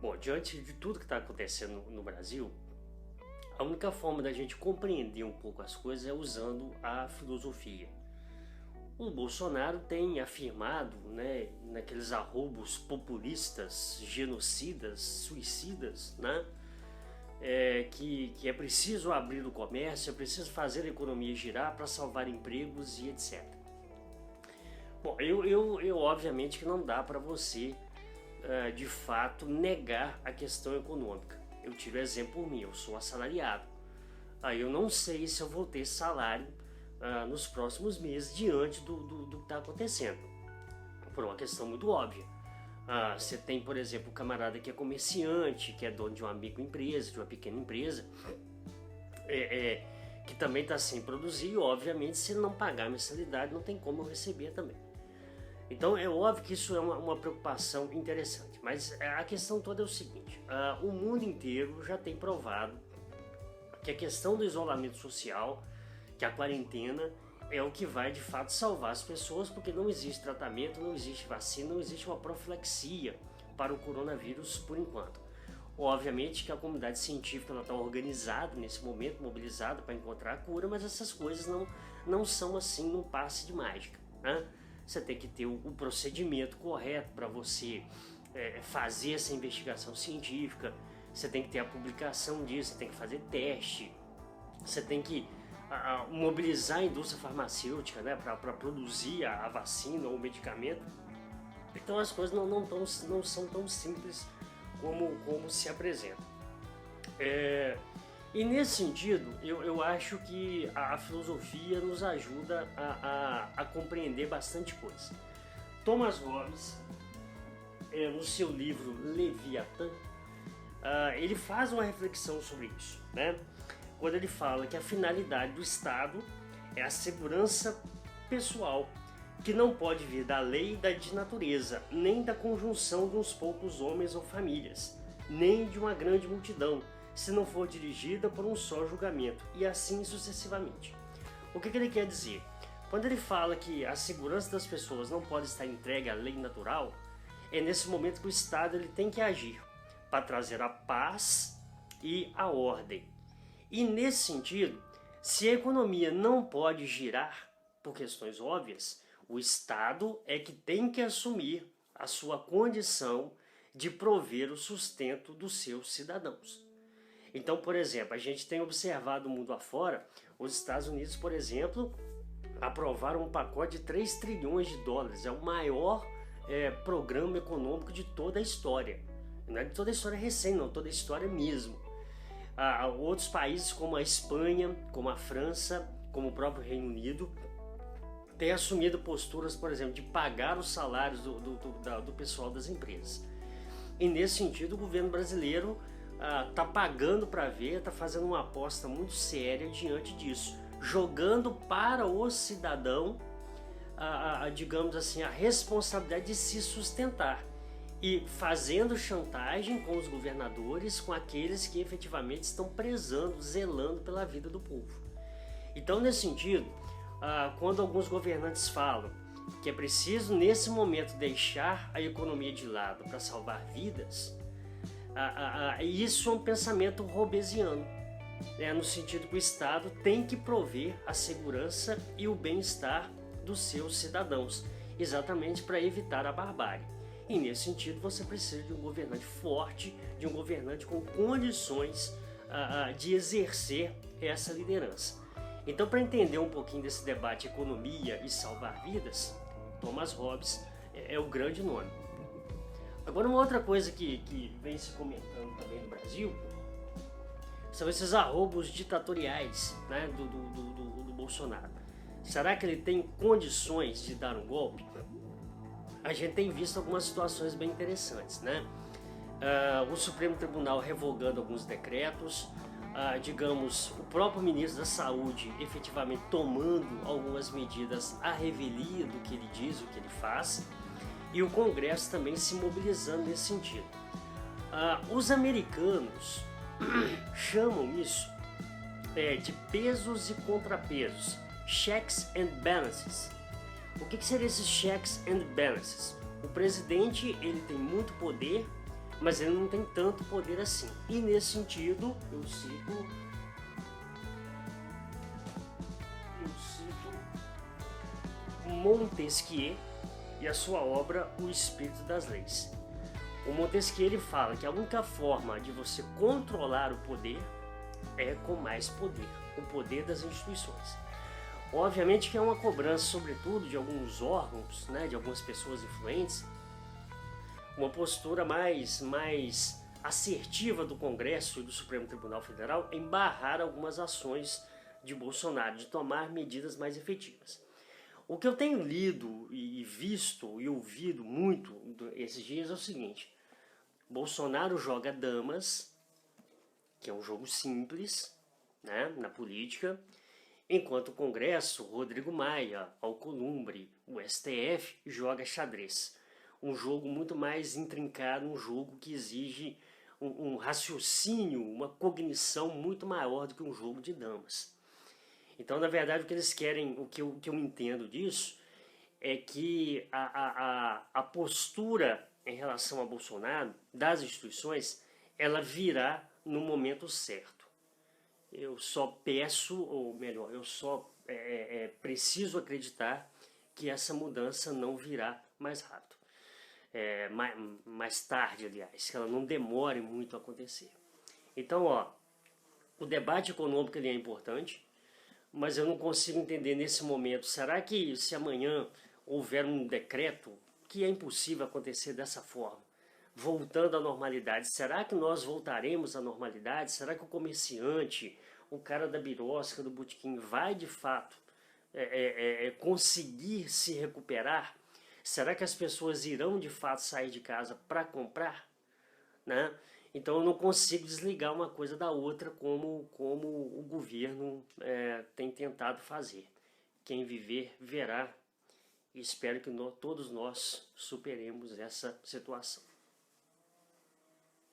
Bom, diante de tudo que está acontecendo no Brasil, a única forma da gente compreender um pouco as coisas é usando a filosofia. O Bolsonaro tem afirmado, né, naqueles arrobos populistas, genocidas, suicidas, né, que é preciso abrir o comércio, é preciso fazer a economia girar para salvar empregos e etc. Bom, eu obviamente que não dá para você, de fato, negar a questão econômica. Eu tiro exemplo por mim, eu sou assalariado. Aí eu não sei se eu vou ter salário nos próximos meses diante do que está acontecendo. Por uma questão muito óbvia. Você tem, por exemplo, um camarada que é comerciante, que é dono de uma microempresa, de uma pequena empresa, que também está sem produzir, e obviamente se ele não pagar a mensalidade não tem como eu receber também. Então é óbvio que isso é uma preocupação interessante, mas a questão toda é o seguinte, o mundo inteiro já tem provado que a questão do isolamento social, que a quarentena é o que vai de fato salvar as pessoas, porque não existe tratamento, não existe vacina, não existe uma profilaxia para o coronavírus por enquanto. Obviamente que a comunidade científica está organizada nesse momento, mobilizada para encontrar a cura, mas essas coisas não são assim num passe de mágica, né? Você tem que ter o procedimento correto para você fazer essa investigação científica, você tem que ter a publicação disso, você tem que fazer teste, você tem que mobilizar a indústria farmacêutica, né, para produzir a vacina ou o medicamento. Então as coisas não são tão simples como se apresentam. E nesse sentido, eu acho que a filosofia nos ajuda a compreender bastante coisa. Thomas Hobbes, no seu livro Leviatã, ele faz uma reflexão sobre isso, né? Quando ele fala que a finalidade do Estado é a segurança pessoal, que não pode vir da lei e da natureza, nem da conjunção de uns poucos homens ou famílias, nem de uma grande multidão, se não for dirigida por um só julgamento, e assim sucessivamente. O que ele quer dizer? Quando ele fala que a segurança das pessoas não pode estar entregue à lei natural, é nesse momento que o Estado ele tem que agir para trazer a paz e a ordem. E nesse sentido, se a economia não pode girar por questões óbvias, o Estado é que tem que assumir a sua condição de prover o sustento dos seus cidadãos. Então, por exemplo, a gente tem observado o mundo afora, os Estados Unidos, por exemplo, aprovaram um pacote de 3 trilhões de dólares, é o maior programa econômico de toda a história. Não é de toda a história recente, não, toda a história mesmo. Outros países como a Espanha, como a França, como o próprio Reino Unido, têm assumido posturas, por exemplo, de pagar os salários do pessoal das empresas. E nesse sentido, o governo brasileiro está pagando para ver, está fazendo uma aposta muito séria diante disso, jogando para o cidadão, digamos assim, a responsabilidade de se sustentar e fazendo chantagem com os governadores, com aqueles que efetivamente estão prezando, zelando pela vida do povo. Então, nesse sentido, quando alguns governantes falam que é preciso, nesse momento, deixar a economia de lado para salvar vidas, isso é um pensamento hobbesiano, no sentido que o Estado tem que prover a segurança e o bem-estar dos seus cidadãos, exatamente para evitar a barbárie. E nesse sentido você precisa de um governante forte, de um governante com condições de exercer essa liderança. Então, para entender um pouquinho desse debate economia e salvar vidas, Thomas Hobbes é o grande nome. Agora, uma outra coisa que vem se comentando também no Brasil são esses arrobos ditatoriais, né, do Bolsonaro. Será que ele tem condições de dar um golpe? A gente tem visto algumas situações bem interessantes, né? O Supremo Tribunal revogando alguns decretos, digamos, o próprio ministro da Saúde efetivamente tomando algumas medidas à revelia do que ele diz, o que ele faz, e o Congresso também se mobilizando nesse sentido. Os americanos chamam isso de pesos e contrapesos, checks and balances. O que seriam esses checks and balances? O presidente, ele tem muito poder, mas ele não tem tanto poder assim. E nesse sentido, eu cito Montesquieu e a sua obra O Espírito das Leis. O Montesquieu, ele fala que a única forma de você controlar o poder é com mais poder, o poder das instituições. Obviamente que é uma cobrança, sobretudo, de alguns órgãos, né, de algumas pessoas influentes, uma postura mais assertiva do Congresso e do Supremo Tribunal Federal em barrar algumas ações de Bolsonaro, de tomar medidas mais efetivas. O que eu tenho lido e visto e ouvido muito esses dias é o seguinte: Bolsonaro joga damas, que é um jogo simples, né, na política, enquanto o Congresso, Rodrigo Maia, Alcolumbre, o STF joga xadrez. Um jogo muito mais intrincado, um jogo que exige um raciocínio, uma cognição muito maior do que um jogo de damas. Então, na verdade, o que eles querem, o que eu entendo disso, é que a postura em relação a Bolsonaro, das instituições, ela virá no momento certo. Eu só peço, ou melhor, eu só preciso acreditar que essa mudança não virá mais rápido. Mais tarde, aliás, que ela não demore muito a acontecer. Então, o debate econômico ele é importante, mas eu não consigo entender nesse momento, será que se amanhã houver um decreto, que é impossível acontecer dessa forma, voltando à normalidade, será que nós voltaremos à normalidade? Será que o comerciante, o cara da birosca, do botequim, vai de fato conseguir se recuperar? Será que as pessoas irão de fato sair de casa para comprar? Né? Então eu não consigo desligar uma coisa da outra como o governo tem tentado fazer. Quem viver, verá, e espero que todos nós superemos essa situação.